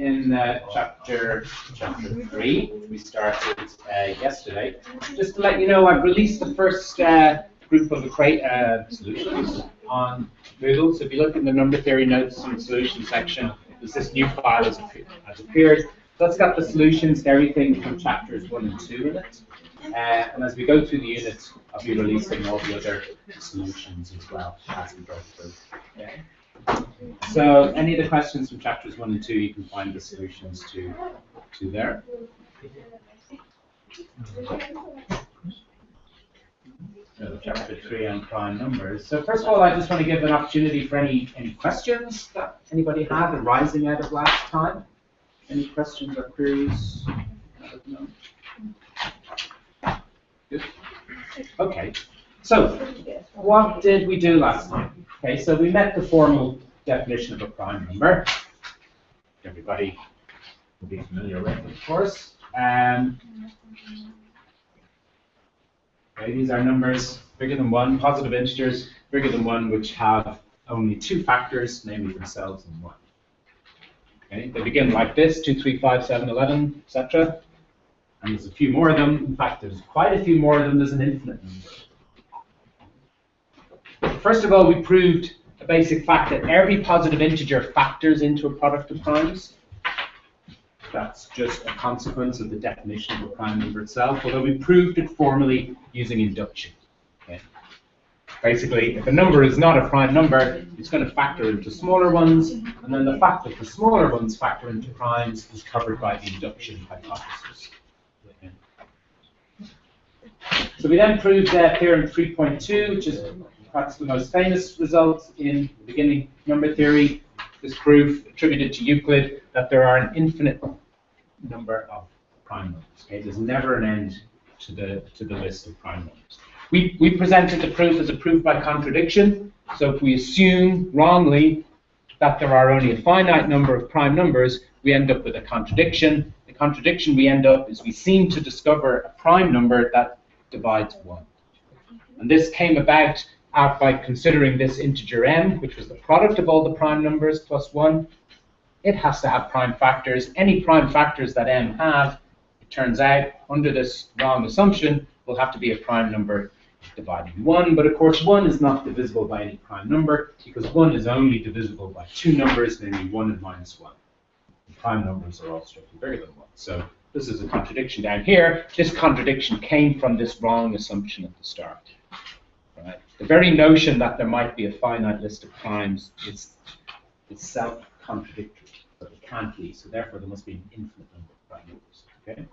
in chapter 3. We started yesterday. Just to let you know, I've released the first group of solutions on Moodle. So if you look in the number theory notes in the solution section, there's this new file has appeared. So that's got the solutions to everything from chapters 1 and 2 in it. And as we go through the units, I'll be releasing all the other solutions as well as we go through. Okay. So any of the questions from chapters 1 and 2, you can find the solutions to there. So chapter 3 on prime numbers. So first of all, I just want to give an opportunity for any questions that anybody had arising out of last time. Any questions or queries? No? Good. Okay. So what did we do last time? Okay, so we met the formal definition of a prime number. Everybody will be familiar with it, of course. Okay, these are numbers bigger than 1, positive integers bigger than 1, which have only 2 factors, namely themselves and 1. Okay, they begin like this: 2, 3, 5, 7, 11, etc. And there's a few more of them. In fact, there's quite a few more of them. There's an infinite number. First of all, we proved a basic fact that every positive integer factors into a product of primes. That's just a consequence of the definition of a prime number itself, although we proved it formally using induction. Okay. Basically, if a number is not a prime number, it's going to factor into smaller ones, and then the fact that the smaller ones factor into primes is covered by the induction hypothesis. Okay. So we then proved Theorem 3.2, which is perhaps the most famous result in beginning number theory. This proof attributed to Euclid that there are an infinite number of prime numbers. Okay, there's never an end to the list of prime numbers. We presented the proof as a proof by contradiction. So if we assume wrongly that there are only a finite number of prime numbers, we end up with a contradiction. The contradiction we end up is we seem to discover a prime number that divides 1. And this came about by considering this integer m, which was the product of all the prime numbers plus 1. It has to have prime factors. Any prime factors that m have, it turns out, under this wrong assumption, will have to be a prime number dividing 1. But of course, 1 is not divisible by any prime number, because 1 is only divisible by 2 numbers, namely 1 and minus 1. The prime numbers are all strictly bigger than 1. So this is a contradiction down here. This contradiction came from this wrong assumption at the start. Right? The very notion that there might be a finite list of primes is self-contradictory. So it can't be. So therefore, there must be an infinite number of prime numbers. Okay.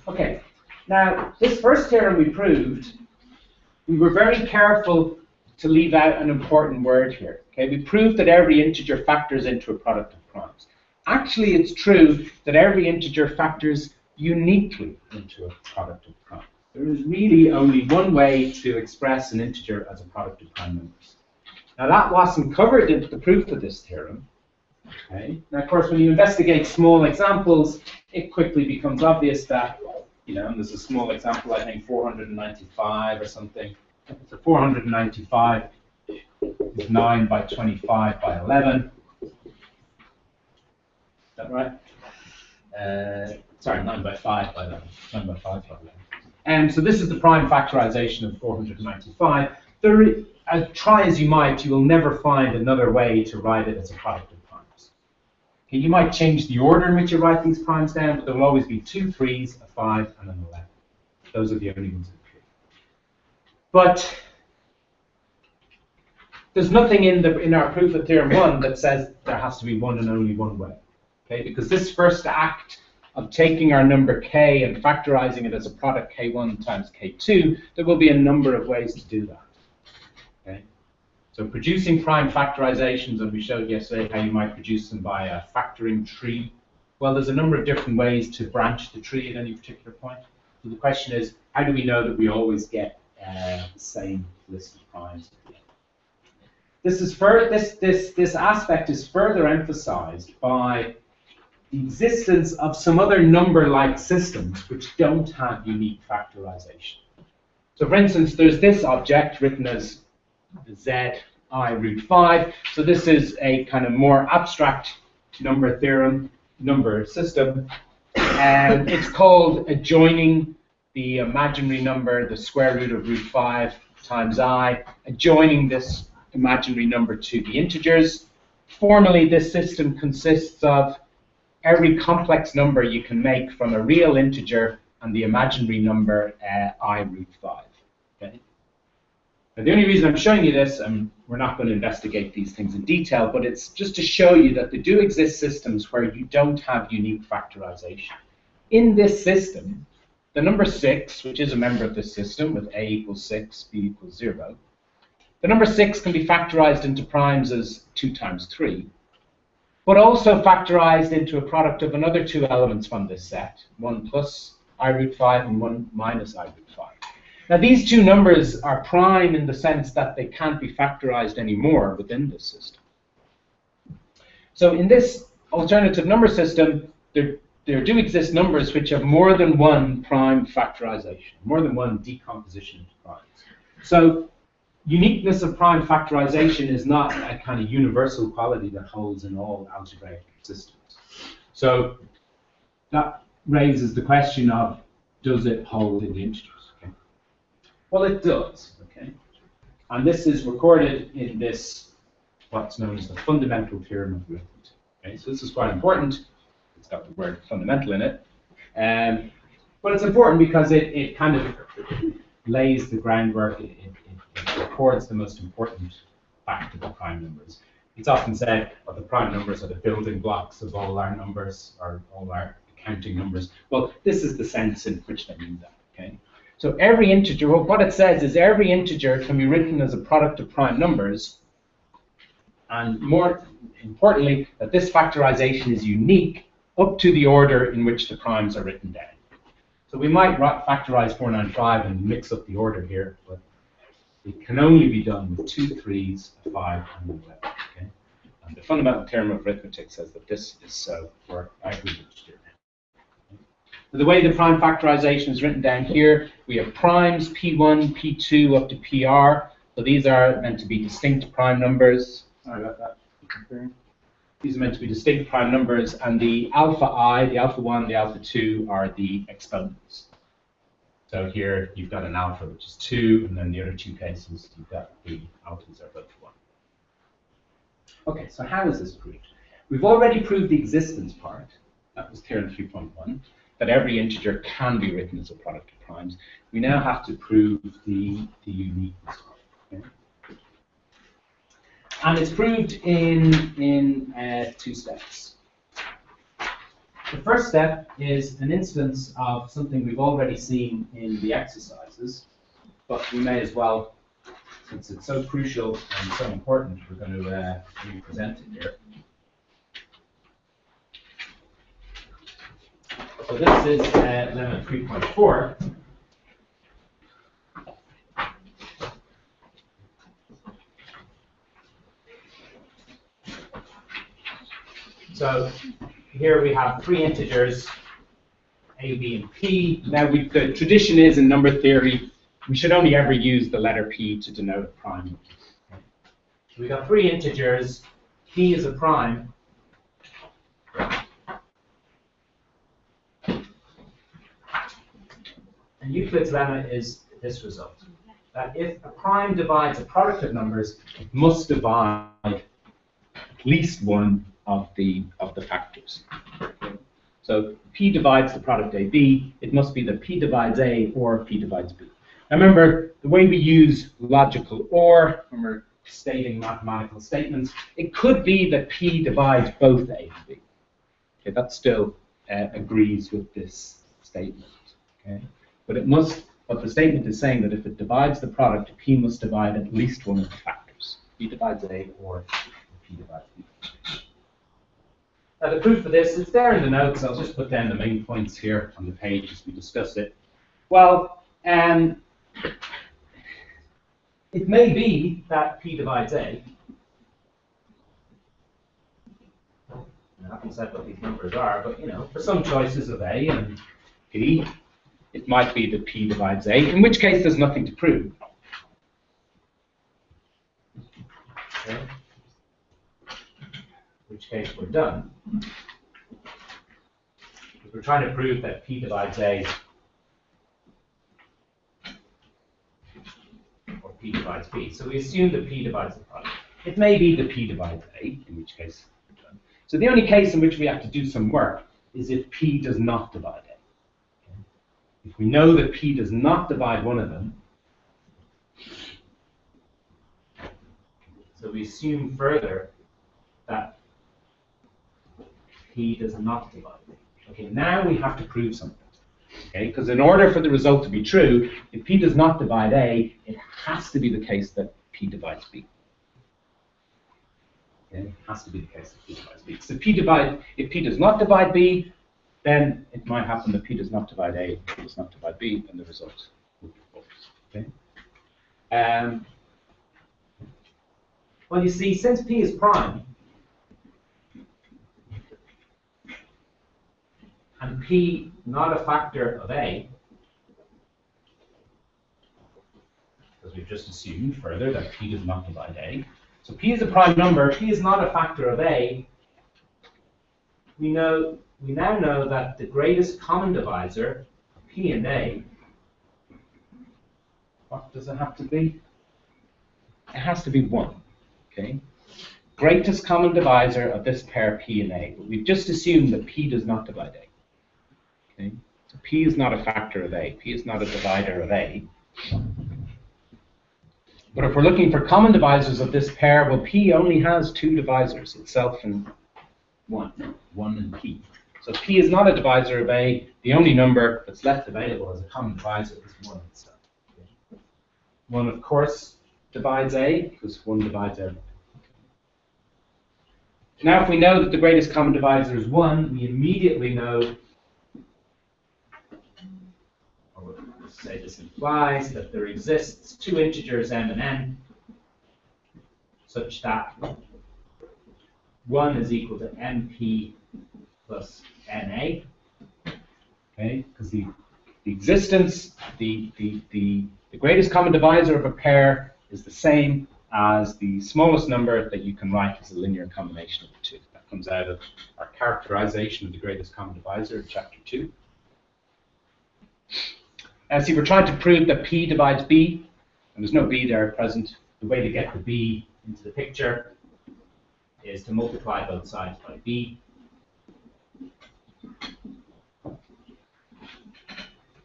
Okay. Now, this first theorem we proved, we were very careful to leave out an important word here. Okay. We proved that every integer factors into a product of primes. Actually, it's true that every integer factors uniquely into a product of primes. There is really only one way to express an integer as a product of prime numbers. Now that wasn't covered in the proof of this theorem. Okay. Now of course when you investigate small examples, it quickly becomes obvious that, and there's a small example, I think 495 or something. So 495 is 9 by 25 by 11. Is that right? Sorry, 9 by 5 by 11. 9 by 5 by 11. So this is the prime factorization of 495. Try as you might, you will never find another way to write it as a product of primes. Okay, you might change the order in which you write these primes down, but there will always be 2 3s, a 5, and an 11. Those are the only ones that appear. But there's nothing in our proof of Theorem 1 that says there has to be one and only one way. Okay, because this first act of taking our number k and factorizing it as a product k1 times k2, there will be a number of ways to do that. Okay? So producing prime factorizations, and we showed yesterday how you might produce them by a factoring tree. Well, there's a number of different ways to branch the tree at any particular point. So the question is, how do we know that we always get the same list of primes at the end? This aspect is further emphasized by the existence of some other number-like systems which don't have unique factorization. So for instance, there's this object written as z I root 5. So this is a kind of more abstract number theorem, number system. And it's called adjoining the imaginary number, the square root of root 5 times I, adjoining this imaginary number to the integers. Formally, this system consists of every complex number you can make from a real integer and the imaginary number I root 5. Okay? Now, the only reason I'm showing you this, and we're not going to investigate these things in detail, but it's just to show you that there do exist systems where you don't have unique factorization. In this system, the number 6, which is a member of this system with a equals 6, b equals 0, the number 6 can be factorized into primes as 2 times 3, but also factorized into a product of another two elements from this set, 1 plus I root 5 and 1 minus I root 5. Now these two numbers are prime in the sense that they can't be factorized anymore within this system. So in this alternative number system, there do exist numbers which have more than one prime factorization, more than one decomposition into primes. So uniqueness of prime factorization is not a kind of universal quality that holds in all algebraic systems. So that raises the question of, does it hold in the integers? Okay. Well, it does. Okay. And this is recorded in this, what's known as the fundamental theorem of arithmetic. Okay. So this is quite important. It's got the word fundamental in it. But it's important because it kind of lays the groundwork. It records the most important fact of the prime numbers. It's often said, well, the prime numbers are the building blocks of all our numbers, or all our counting numbers. Well, this is the sense in which they mean that. Okay. So every integer, well, what it says is every integer can be written as a product of prime numbers, and more importantly, that this factorization is unique up to the order in which the primes are written down. So we might factorize 495 and mix up the order here, but it can only be done with 2 3s, a 5, and an 11. Okay? And the fundamental theorem of arithmetic says that this is so for every integer. So the way the prime factorization is written down here, we have primes P1, P2 up to PR. So these are meant to be distinct prime numbers. Sorry about that. These are meant to be distinct prime numbers, and the alpha I, the alpha 1, the alpha 2 are the exponents. So here you've got an alpha which is 2, and then the other two cases you've got the alphas are both 1. Okay, so how is this proved? We've already proved the existence part. That was theorem 3.1, that every integer can be written as a product of primes. We now have to prove the uniqueness part. Okay? And it's proved in 2 steps. The first step is an instance of something we've already seen in the exercises, but we may as well, since it's so crucial and so important, we're going to represent it here. So this is lemma 3.4. So here we have 3 integers, a, b, and p. Now the tradition is in number theory, we should only ever use the letter p to denote a prime. So we got 3 integers, p is a prime. And Euclid's lemma is this result, that if a prime divides a product of numbers, it must divide at least one of the factors. So p divides the product AB, it must be that p divides A or p divides B. Now remember, the way we use logical or when we're stating mathematical statements, it could be that p divides both A and B. Okay, that still agrees with this statement. Okay, but it must. But the statement is saying that if it divides the product, p must divide at least one of the factors. P divides A or p divides B. Now the proof for this is there in the notes. I'll just put down the main points here on the page as we discuss it. Well, it may be that p divides A. I haven't said what these numbers are, but you know, for some choices of A and P, it might be that p divides A, in which case there's nothing to prove. Okay. In which case we're done. Because we're trying to prove that P divides A or P divides B. So we assume that P divides the product. It may be that P divides A, in which case we're done. So the only case in which we have to do some work is if P does not divide A. Okay. If we know that P does not divide one of them, so we assume further that P does not divide A. Okay, now we have to prove something. Okay, because in order for the result to be true, if P does not divide A, it has to be the case that P divides B. Okay, it has to be the case that P divides B. So if P does not divide B, then it might happen that P does not divide A, P does not divide B, and the result will be false. Okay. Well, you see, since P is prime, and P not a factor of A, because we've just assumed further that P does not divide A. So P is a prime number, P is not a factor of A. We now know that the greatest common divisor of P and A, what does it have to be? It has to be 1. Okay? Greatest common divisor of this pair P and A. But we've just assumed that P does not divide A. Okay? So P is not a factor of A. P is not a divider of A. But if we're looking for common divisors of this pair, well, P only has 2 divisors, itself and 1 and P. So P is not a divisor of A. The only number that's left available as a common divisor is 1 itself. 1, of course, divides A, because 1 divides everything. Now, if we know that the greatest common divisor is 1, we immediately know, or let's say this implies, that there exists 2 integers m and n, such that 1 is equal to mp plus na. Okay, because the existence, the greatest common divisor of a pair is the same as the smallest number that you can write as a linear combination of the 2. That comes out of our characterization of the greatest common divisor in chapter 2. And see, we're trying to prove that P divides B, and there's no B there present. The way to get the B into the picture is to multiply both sides by B.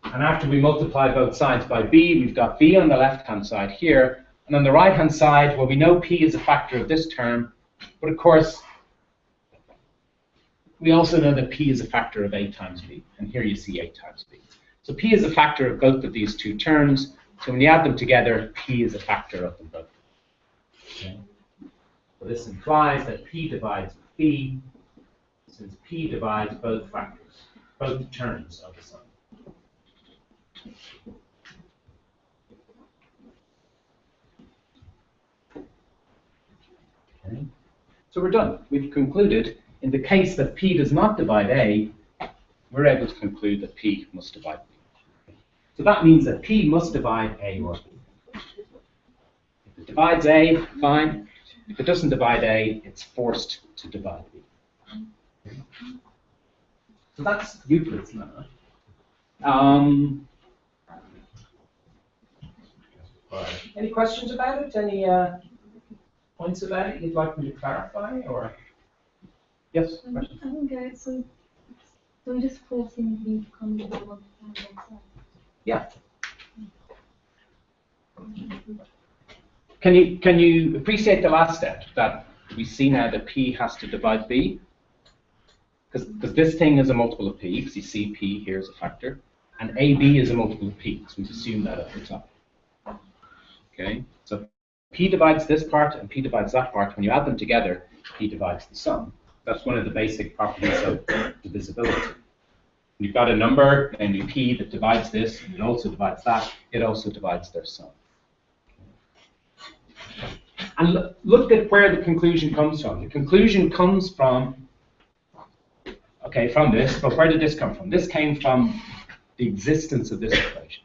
And after we multiply both sides by B, we've got B on the left-hand side here. And on the right-hand side, well, we know P is a factor of this term. But of course, we also know that P is a factor of A times B. And here you see A times B. So P is a factor of both of these 2 terms. So when you add them together, P is a factor of them both. Okay. So this implies that P divides B, since P divides both factors, both terms of the sum. Okay. So we're done. We've concluded, in the case that P does not divide A, we're able to conclude that P must divide B. So that means that P must divide A or B. If it divides A, fine. If it doesn't divide A, it's forced to divide B. Okay. So that's Euclid's lemma. Any questions about it? Any points about it you'd like me to clarify? Or yes, questions? I think so we're just forcing B to come to the one side. Yeah. Can you appreciate the last step, that we see now that P has to divide B? Because this thing is a multiple of P, because you see P here is a factor, and AB is a multiple of P, because we've assumed that at the top. Okay, so P divides this part and P divides that part. When you add them together, P divides the sum. That's one of the basic properties of divisibility. You've got a number, namely P, that divides this, and it also divides that. It also divides their sum. And look at where the conclusion comes from. The conclusion comes from, okay, from this, but where did this come from? This came from the existence of this equation.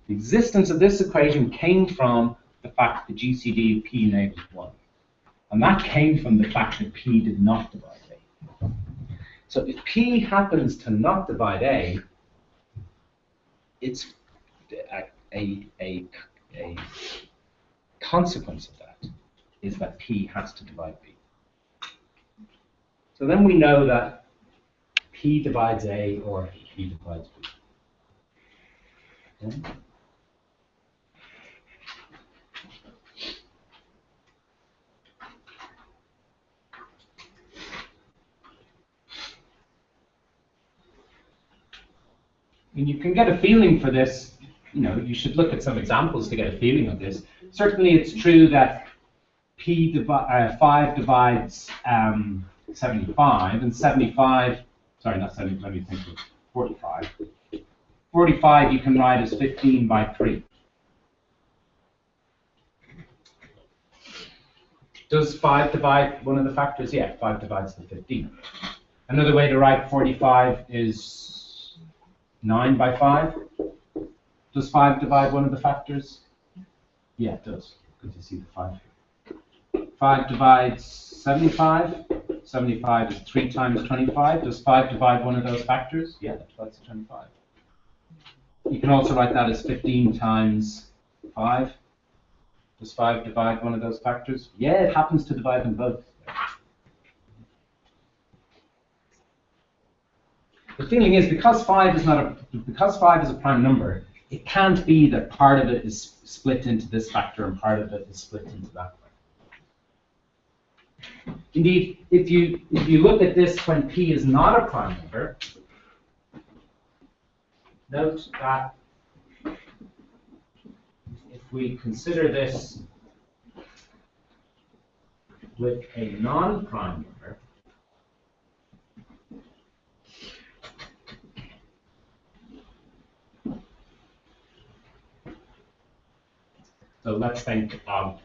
The existence of this equation came from the fact that the GCD of P enables 1. And that came from the fact that P did not divide A. So if P happens to not divide A, it's a consequence of that is that P has to divide B. So then we know that P divides A or P divides B. Okay. And you can get a feeling for this. You know, you should look at some examples to get a feeling of this. Certainly, it's true that 5 divides 75, and 75. Sorry, not 70. Let me think of 45. 45 you can write as 15 by 3. Does 5 divide one of the factors? Yeah, 5 divides the 15. Another way to write 45 is 9 by 5. Does 5 divide one of the factors? Yeah, it does, because you see the 5 here. 5 divides 75. 75 is 3 times 25. Does 5 divide one of those factors? Yeah, that divides the 25. You can also write that as 15 times 5. Does 5 divide one of those factors? Yeah, it happens to divide them both. The feeling is because 5 is a prime number, it can't be that part of it is split into this factor and part of it is split into that factor. Indeed, if you look at this when P is not a prime number, note that if we consider this with a non-prime number, so let's think of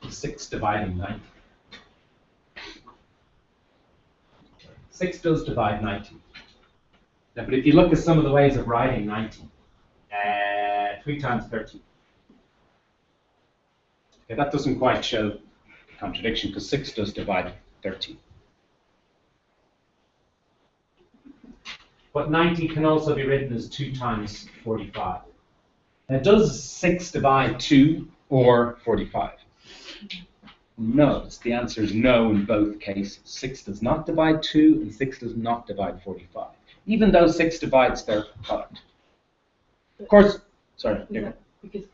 6 dividing 90. 6 does divide 90. Now, but if you look at some of the ways of writing 90, 3 times 13. Okay, that doesn't quite show contradiction because 6 does divide 13. But 90 can also be written as 2 times 45. Now, does 6 divide 2 or 45? No, the answer is no in both cases. 6 does not divide 2 and 6 does not divide 45, even though 6 divides their product. Of course, sorry. Yeah, because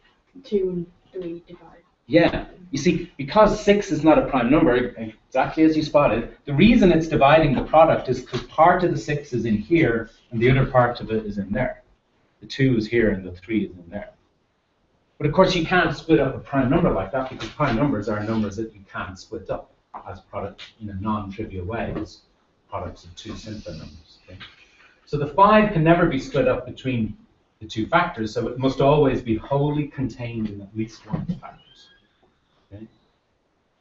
2 and 3 divide. Yeah, you see, because 6 is not a prime number, exactly as you spotted, the reason it's dividing the product is because part of the 6 is in here and the other part of it is in there. The 2 is here and the 3 is in there. But of course, you can't split up a prime number like that because prime numbers are numbers that you can't split up as products in a non-trivial way as products of 2 simpler numbers. Okay? So the 5 can never be split up between the 2 factors, so it must always be wholly contained in at least one of the factors. Okay?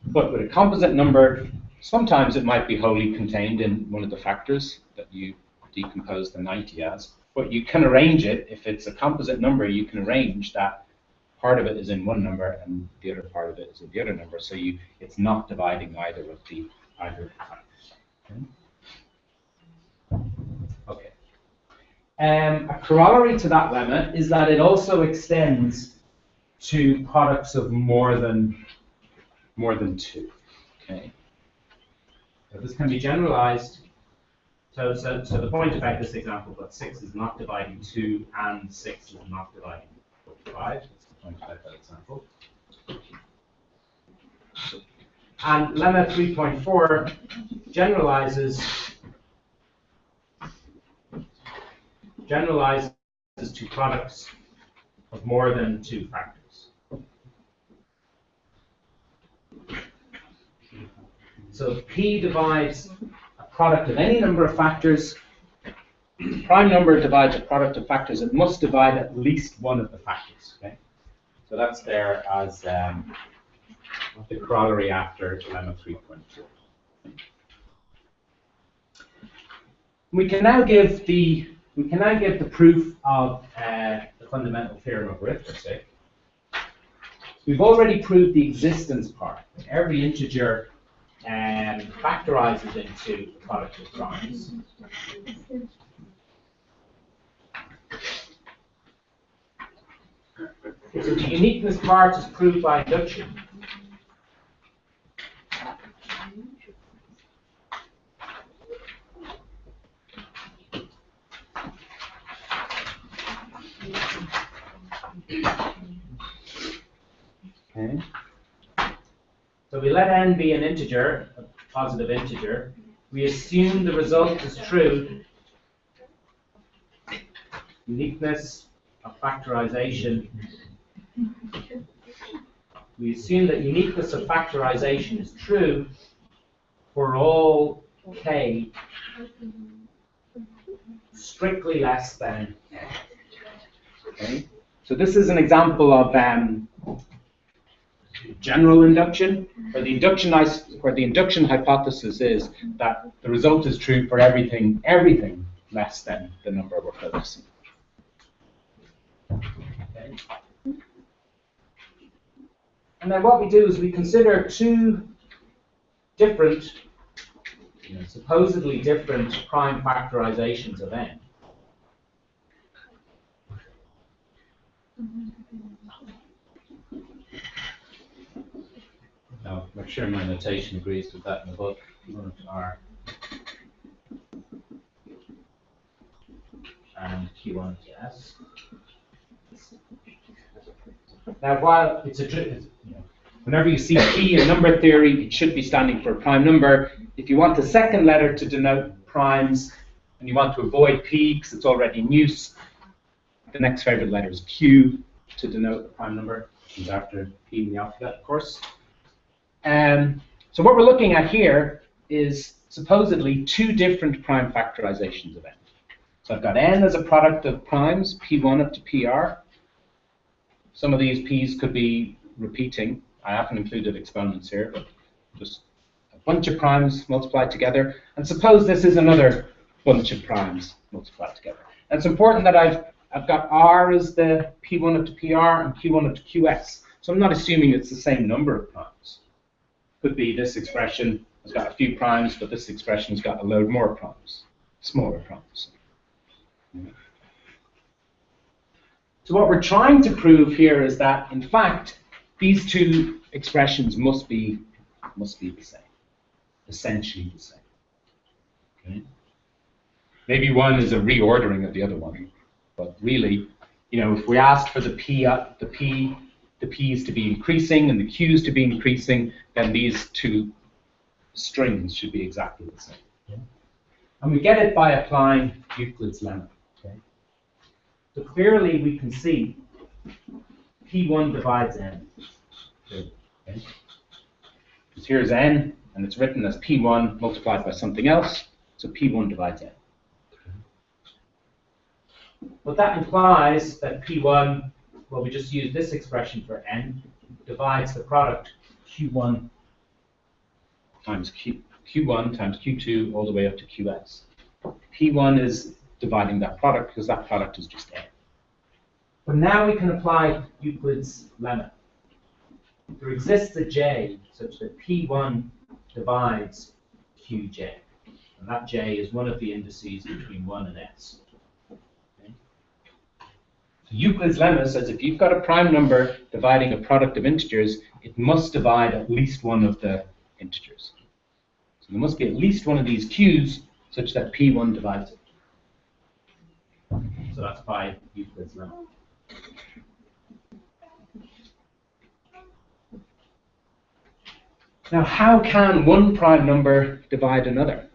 But with a composite number, sometimes it might be wholly contained in one of the factors that you decompose the 90 as, but you can arrange it. If it's a composite number, you can arrange that part of it is in one number and the other part of it is in the other number, so it's not dividing either of the factors. Okay. A corollary to that lemma is that it also extends to products of more than 2. Okay. So this can be generalized. So the point about this example, but 6 is not dividing 2 and 6 is not dividing 45. Point about that example. And lemma 3.4 generalizes to products of more than 2 factors. So if P divides a product of any number of factors, prime number divides a product of factors, it must divide at least one of the factors. Okay? So that's there as the corollary after lemma 3.2. We can now give the proof of the fundamental theorem of arithmetic. We've already proved the existence part. Every integer factorizes into the product of primes. So the uniqueness part is proved by induction. Okay. So we let n be an integer, a positive integer. We assume the result is true. Uniqueness of factorization. We assume that uniqueness of factorization is true for all k strictly less than n. Okay. So this is an example of general induction, where the induction hypothesis is that the result is true for everything less than the number we're focusing. Okay. And then what we do is we consider two different, supposedly different prime factorizations of n. Now, I'm sure my notation agrees with that in the book. R and Q1 to S. Now, while whenever you see P in number theory, it should be standing for a prime number. If you want a second letter to denote primes, and you want to avoid P because it's already in use, the next favorite letter is Q to denote a prime number. It comes after P in the alphabet, of course. So what we're looking at here is supposedly two different prime factorizations of n. So I've got n as a product of primes, P1 up to PR. Some of these P's could be repeating. I haven't included exponents here, but just a bunch of primes multiplied together. And suppose this is another bunch of primes multiplied together. And it's important that I've got R as the P1 up to PR and Q1 up to QS. So I'm not assuming it's the same number of primes. Could be this expression has got a few primes, but this expression has got a load more primes, smaller primes. So what we're trying to prove here is that, in fact, these two expressions must be the same, essentially the same. Okay? Maybe one is a reordering of the other one, but really, if we asked for the P's to be increasing and the Q's to be increasing, then these two strings should be exactly the same. Okay? And we get it by applying Euclid's lemma. Okay? So clearly we can see P1 divides n. Okay? Because here's n, and it's written as P1 multiplied by something else, so P1 divides n. But that implies that P1, well, we just use this expression for n, divides the product Q1 times Q1 times Q2 all the way up to QS. P1 is dividing that product because that product is just n. But now we can apply Euclid's lemma. There exists a j such that P1 divides Qj. And that j is one of the indices between 1 and s. Okay? So Euclid's lemma says if you've got a prime number dividing a product of integers, it must divide at least one of the integers. So there must be at least one of these q's such that P1 divides it. So that's by Euclid's lemma. Now, how can one prime number divide another?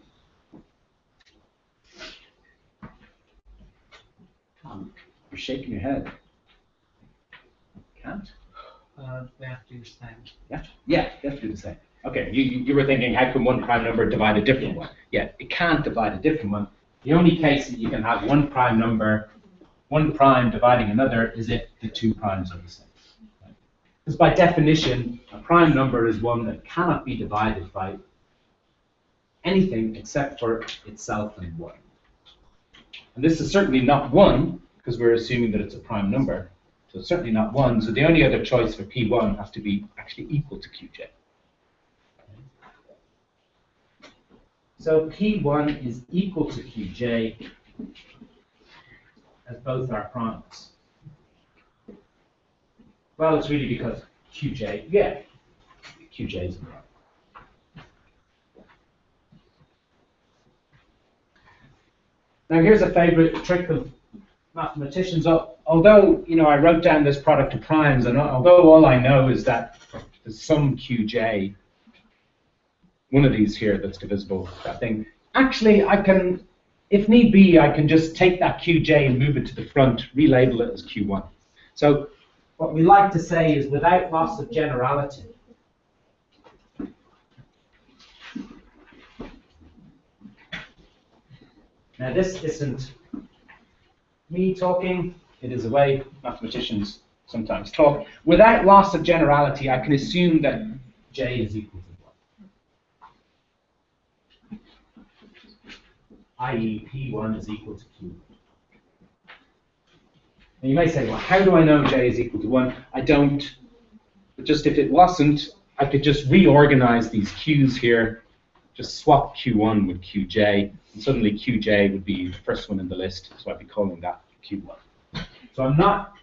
You're shaking your head. Can't? They have to do the same. Yeah, you have to do the sime. Okay, you were thinking, how can one prime number divide a different one? Yeah, it can't divide a different one. The only case that you can have one prime number, one prime dividing another, is if the two primes are the same. Because by definition, a prime number is one that cannot be divided by anything except for itself and 1. And this is certainly not 1, because we're assuming that it's a prime number. So it's certainly not 1. So the only other choice for P1 has to be actually equal to Qj. So P1 is equal to Qj as both our primes. Well, it's really because Qj, yeah, Qj is a prime. Now here's a favorite trick of mathematicians. Although, you know, I wrote down this product of primes, and although all I know is that there's some Qj, one of these here that's divisible with that thing, actually I can, if need be, I can just take that Qj and move it to the front, relabel it as Q1. So what we like to say is without loss of generality, now this isn't me talking, it is the way mathematicians sometimes talk. Without loss of generality, I can assume that J is equal to 1. i.e. P1 is equal to Q1. And you may say, well, how do I know J is equal to 1? I don't. But just if it wasn't, I could just reorganize these Q's here, just swap Q1 with Qj, and suddenly Qj would be the first one in the list, so I'd be calling that Q1. So I'm not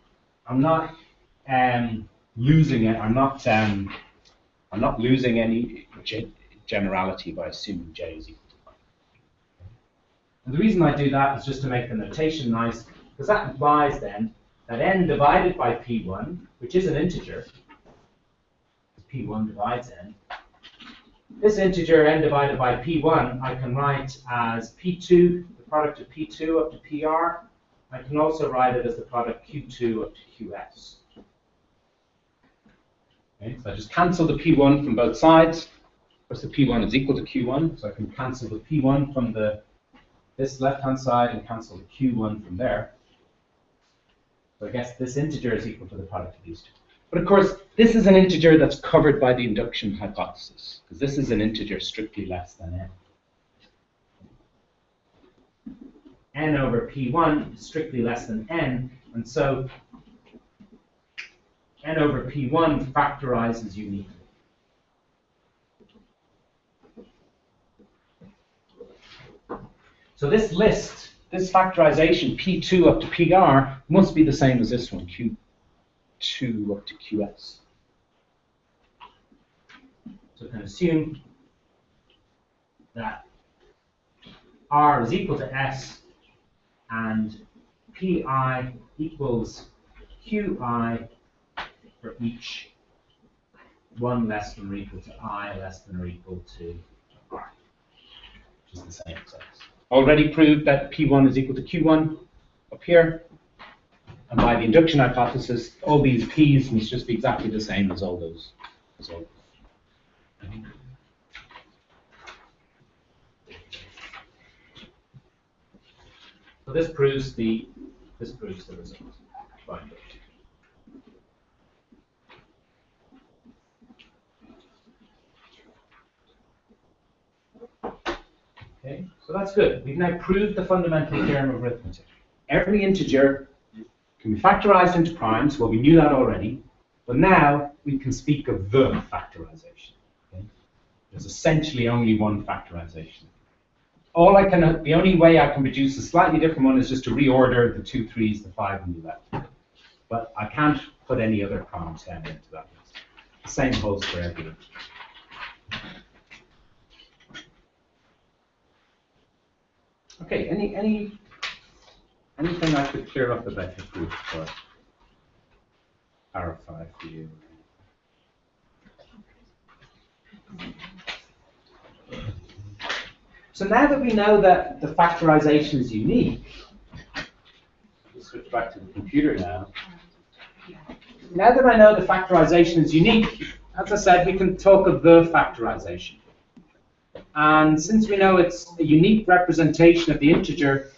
losing it. I'm not losing any generality by assuming J is equal to 1. And the reason I do that is just to make the notation nice, because that implies then that n divided by P1, which is an integer, P1 divides n, this integer n divided by P1 I can write as P2, the product of P2 up to PR. I can also write it as the product Q2 up to QS. Okay, so I just cancel the P1 from both sides. Of course, the P1 is equal to Q1, so I can cancel the P1 from this left-hand side and cancel the Q1 from there. So I guess this integer is equal to the product of these two. But of course, this is an integer that's covered by the induction hypothesis, because this is an integer strictly less than n. N over P1 is strictly less than n, and so n over P1 factorizes uniquely. So this list, this factorization, P2 up to PR, must be the same as this one, Q2 up to QS. So we can assume that R is equal to S and Pi equals Qi for each 1 less than or equal to I less than or equal to R, which is the same as S. Already proved that P1 is equal to Q1 up here. And by the induction hypothesis, all these P's must just be exactly the same as all those. So this proves the result by induction. Okay, so that's good. We've now proved the fundamental theorem of arithmetic. Every integer can be factorized into primes. Well, we knew that already, but now we can speak of the factorization. Okay? There's essentially only one factorization. The only way I can produce a slightly different one is just to reorder the 2 3s, the 5 and the 11. But I can't put any other primes down into that list. The same holds for everyone. Okay, anything I could clear up about the proof or clarify for you? So now that we know that the factorization is unique, we'll switch back to the computer now. Now that I know the factorization is unique, as I said, we can talk of the factorization. And since we know it's a unique representation of the integer,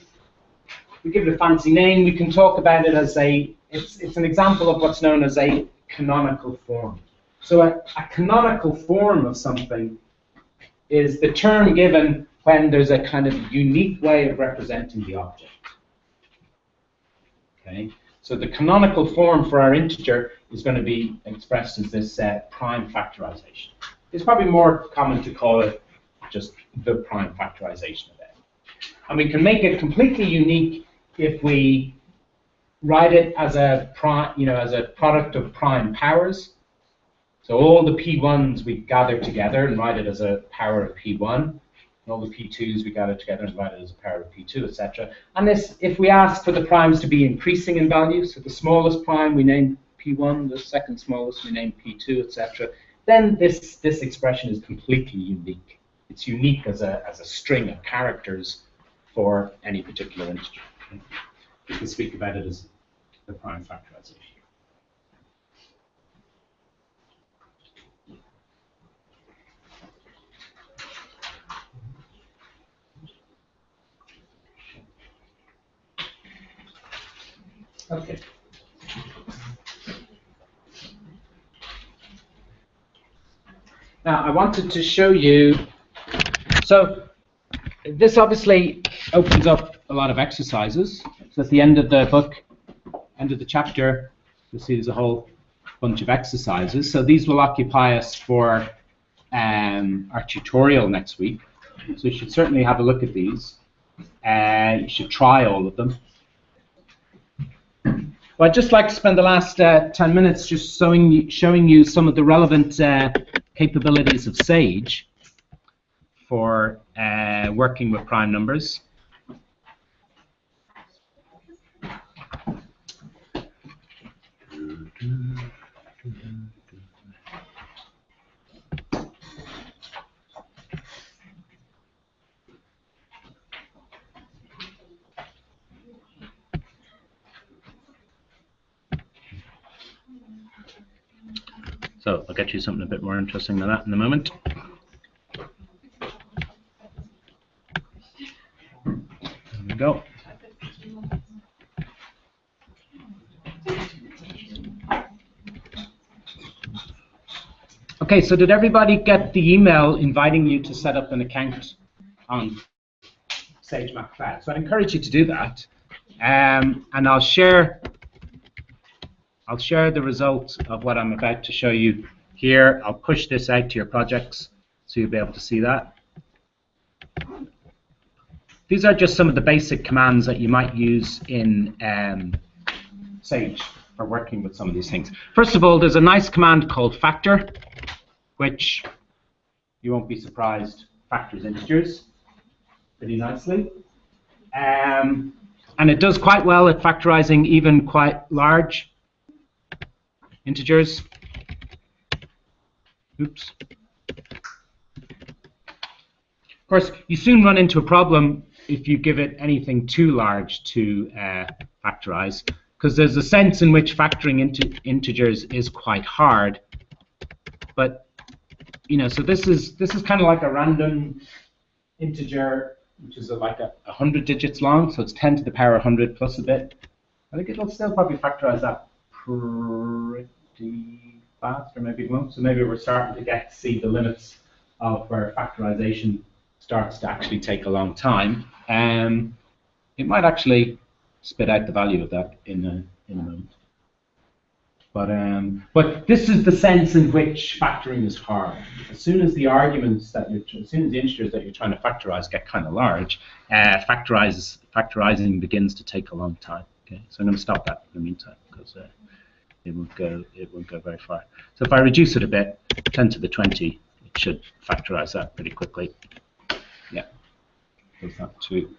we give it a fancy name, we can talk about it as it's an example of what's known as a canonical form. So a canonical form of something is the term given when there's a kind of unique way of representing the object. Okay? So the canonical form for our integer is going to be expressed as this prime factorization. It's probably more common to call it just the prime factorization of n. And we can make it completely unique if we write it as a prime, as a product of prime powers. So all the p1s we gather together and write it as a power of p1. And all the p2s we gather together and write it as a power of p2, etc. And this, if we ask for the primes to be increasing in value, so the smallest prime we name p1, the second smallest we name p2, etc., then this expression is completely unique. It's unique as a string of characters for any particular integer. Okay? We can speak about it as the prime factorization. Okay. Now, I wanted to show you, so this obviously opens up a lot of exercises. So at the end of the book, end of the chapter, you'll see there's a whole bunch of exercises. So these will occupy us for our tutorial next week. So you should certainly have a look at these. You should try all of them. Well, I'd just like to spend the last 10 minutes just showing you some of the relevant capabilities of Sage for working with prime numbers. So I'll get you something a bit more interesting than that in a moment. There we go. Okay, so did everybody get the email inviting you to set up an account on Sage Math Cloud? So I'd encourage you to do that, and I'll share the result of what I'm about to show you here. I'll push this out to your projects so you'll be able to see that. These are just some of the basic commands that you might use in Sage for working with some of these things. First of all, there's a nice command called factor, which you won't be surprised factors integers pretty nicely. And it does quite well at factorizing even quite large integers. Oops. Of course, you soon run into a problem if you give it anything too large to factorize, because there's a sense in which factoring into integers is quite hard. But so this is kind of like a random integer, which is like 100 digits long, so it's 10 to the power 100 plus a bit. I think it'll still probably factorize that pretty fast, or maybe it won't. So maybe we're starting to get to see the limits of where factorization starts to actually take a long time. It might actually spit out the value of that in a moment. But this is the sense in which factoring is hard. As soon as the arguments as soon as the integers that you're trying to factorize get kind of large, factorizing begins to take a long time. Okay, so I'm going to stop that in the meantime because it won't go very far. So if I reduce it a bit, 10 to the 20, it should factorize that pretty quickly. Yeah, that's not too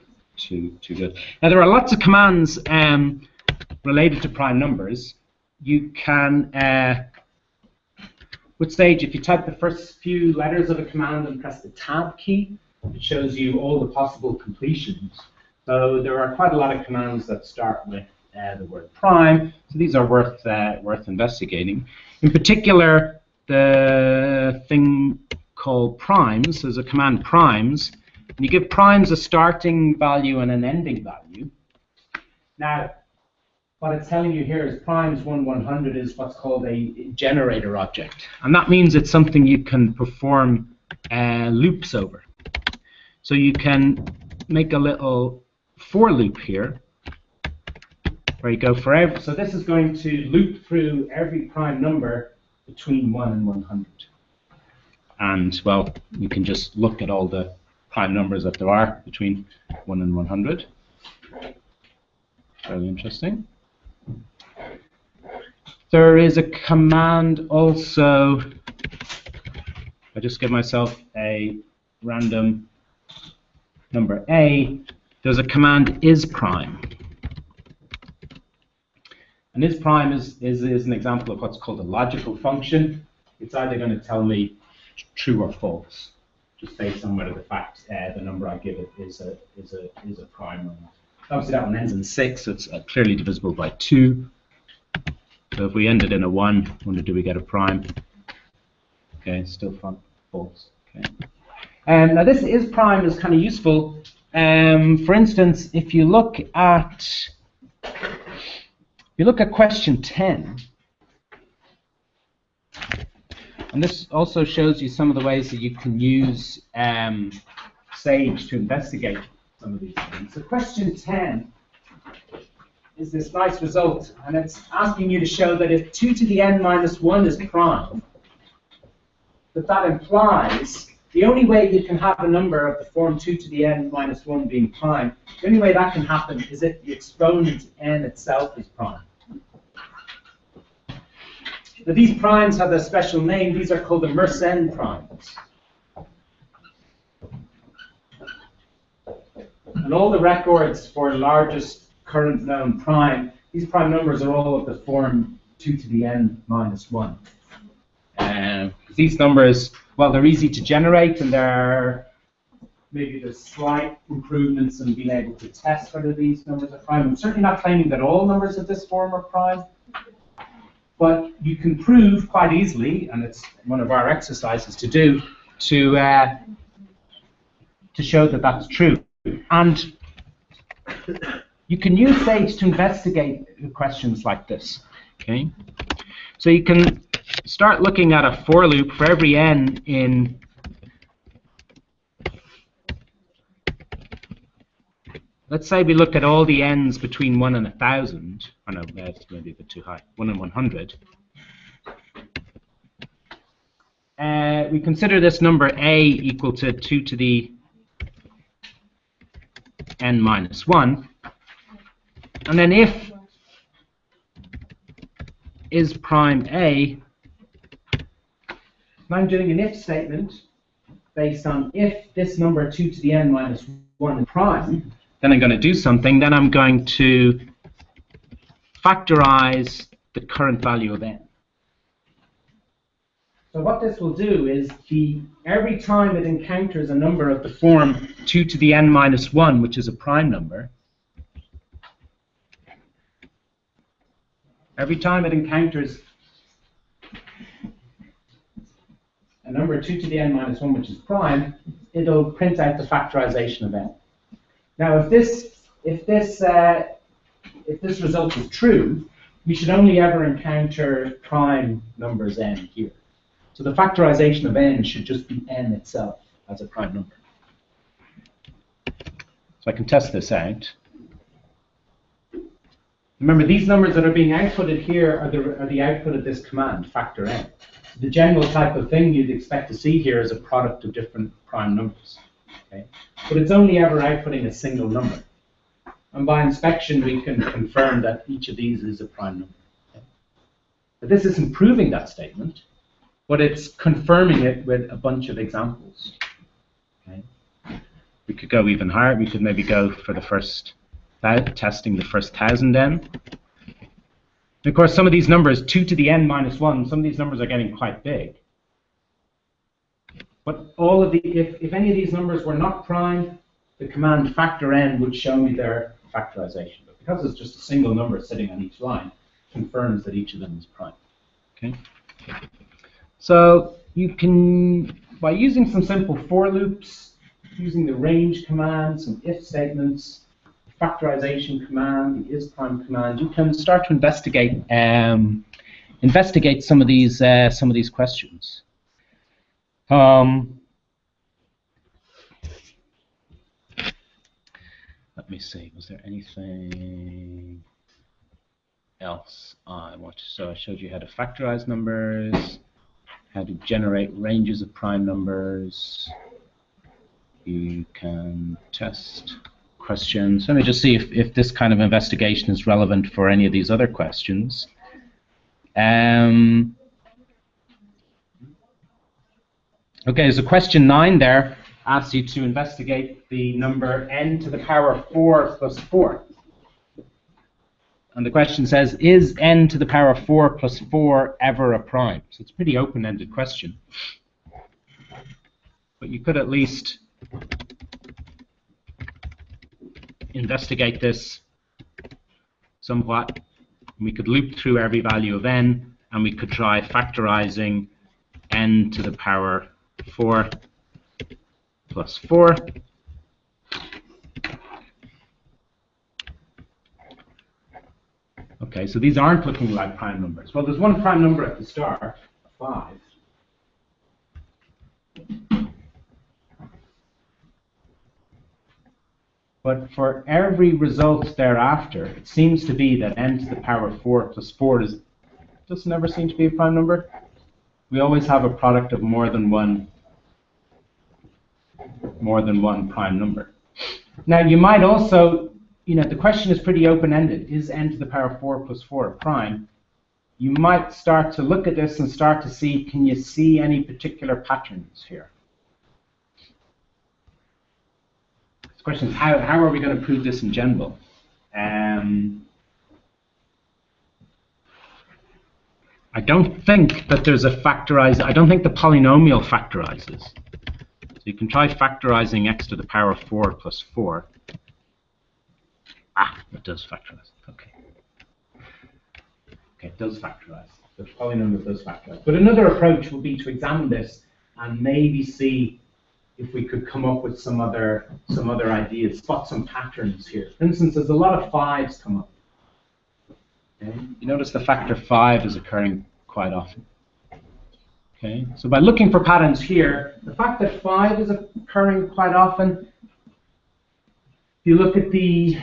good. Now there are lots of commands related to prime numbers. You can, with Sage, if you type the first few letters of a command and press the tab key, it shows you all the possible completions. So there are quite a lot of commands that start with the word prime. So these are worth investigating. In particular, the thing called primes. There's a command primes. And you give primes a starting value and an ending value. Now, what it's telling you here is primes 1/100 is what's called a generator object. And that means it's something you can perform loops over. So you can make a little for loop here where you go for every, so this is going to loop through every prime number between 1 and 100. And, well, you can just look at all the prime numbers that there are between 1 and 100. Very interesting. There is a command also, I just give myself a random number A, there's a command isPrime. And isPrime is an example of what's called a logical function. It's either going to tell me true or false, just based on whether the number I give it is a prime or not. Obviously that one ends in 6, so it's clearly divisible by 2. So if we ended in a 1, wonder do we get a prime? Okay, still false. Okay. Now this isPrime is kind of useful. For instance, if you look at question 10, and this also shows you some of the ways that you can use Sage to investigate some of these things. So question 10 is this nice result, and it's asking you to show that if 2 to the n minus 1 is prime, that implies the only way you can have a number of the form 2 to the n minus 1 being prime, the only way that can happen is if the exponent n itself is prime. Now these primes have a special name. These are called the Mersenne primes. And all the records for largest current known prime, these prime numbers are all of the form 2 to the n minus 1. These numbers, well, they're easy to generate, and maybe there's slight improvements in being able to test whether these numbers are prime. I'm certainly not claiming that all numbers of this form are prime, but you can prove quite easily, and it's one of our exercises to do, to show that that's true. And you can use Sage to investigate questions like this. Okay, so you can start looking at a for loop for every n in let's say we look at all the n's between 1 and 1,000. Oh no, that's maybe a bit too high. 1 and 100. We consider this number a equal to 2 to the n minus 1. And then if is prime a, I'm doing an if statement based on if this number 2 to the n minus 1 is prime, then I'm going to do something. Then I'm going to factorize the current value of n. So what this will do is every time it encounters a number of the form 2 to the n minus 1, which is a prime number, every time it encounters a number 2 to the n minus 1, which is prime, it'll print out the factorization of n. Now, if this result is true, we should only ever encounter prime numbers n here. So the factorization of n should just be n itself as a prime number. So I can test this out. Remember, these numbers that are being outputted here are the output of this command, factor n. The general type of thing you'd expect to see here is a product of different prime numbers. Okay? But it's only ever outputting a single number. And by inspection, we can confirm that each of these is a prime number. Okay? But this isn't proving that statement, but it's confirming it with a bunch of examples. Okay? We could go even higher. We could maybe go for the first, testing the first 1,000 n. And of course, some of these numbers, 2 to the n minus 1, some of these numbers are getting quite big. But all of if any of these numbers were not prime, the command factor n would show me their factorization. But because it's just a single number sitting on each line, it confirms that each of them is prime. Okay. So you can, by using some simple for loops, using the range command, some if statements, the factorization command, the isPrime command, you can start to investigate some of these questions. Let me see. Was there anything? else I want. So I showed you how to factorize numbers, how to generate ranges of prime numbers. You can test questions. Let me just see if this kind of investigation is relevant for any of these other questions. Okay, so question 9 there asks you to investigate the number n to the power of 4 plus 4. And the question says, is n to the power of 4 plus 4 ever a prime? So it's a pretty open-ended question. But you could at least investigate this somewhat. We could loop through every value of n, and we could try factorizing n to the power 4 plus 4. Okay, so these aren't looking like prime numbers. Well, there's one prime number at the start, 5. But for every result thereafter, it seems to be that n to the power of 4 plus 4 doesn't ever seem to be a prime number. We always have a product of more than one prime number. Now, you might also, the question is pretty open-ended. Is n to the power of 4 plus 4 a prime? You might start to look at this and start to see, can you see any particular patterns here? The question is, how are we going to prove this in general? I don't think that there's a factorize. I don't think the polynomial factorizes. So you can try factorizing x to the power of 4 plus 4. Ah, it does factorize. Okay. Okay, it does factorize. The polynomial does factorize. But another approach would be to examine this and maybe see if we could come up with some other ideas, spot some patterns here. For instance, there's a lot of 5s come up. Okay. You notice the factor 5 is occurring quite often. Okay. So by looking for patterns here, the fact that 5 is occurring quite often, if you look at the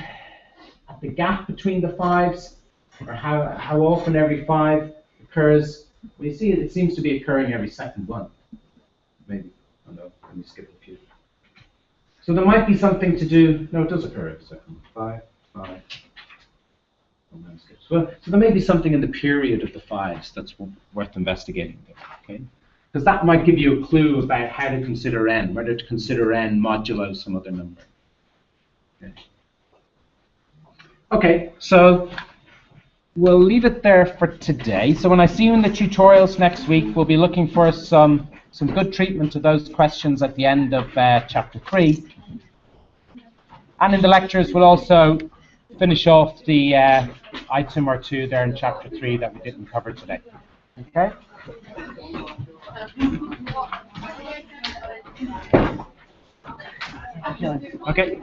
gap between the 5s, or how often every 5 occurs, we see it seems to be occurring every second one. Maybe. Oh no, let me skip a few. So there might be something to do. No, it does occur every second. 5, 5. So there may be something in the period of the 5s that's worth investigating there, okay? Because that might give you a clue about how to consider n, whether to consider n modulo some other number. Okay, so we'll leave it there for today. So when I see you in the tutorials next week, we'll be looking for some good treatment of those questions at the end of chapter 3. And in the lectures, we'll also finish off the item or two there in chapter 3 that we didn't cover today. Okay? Okay.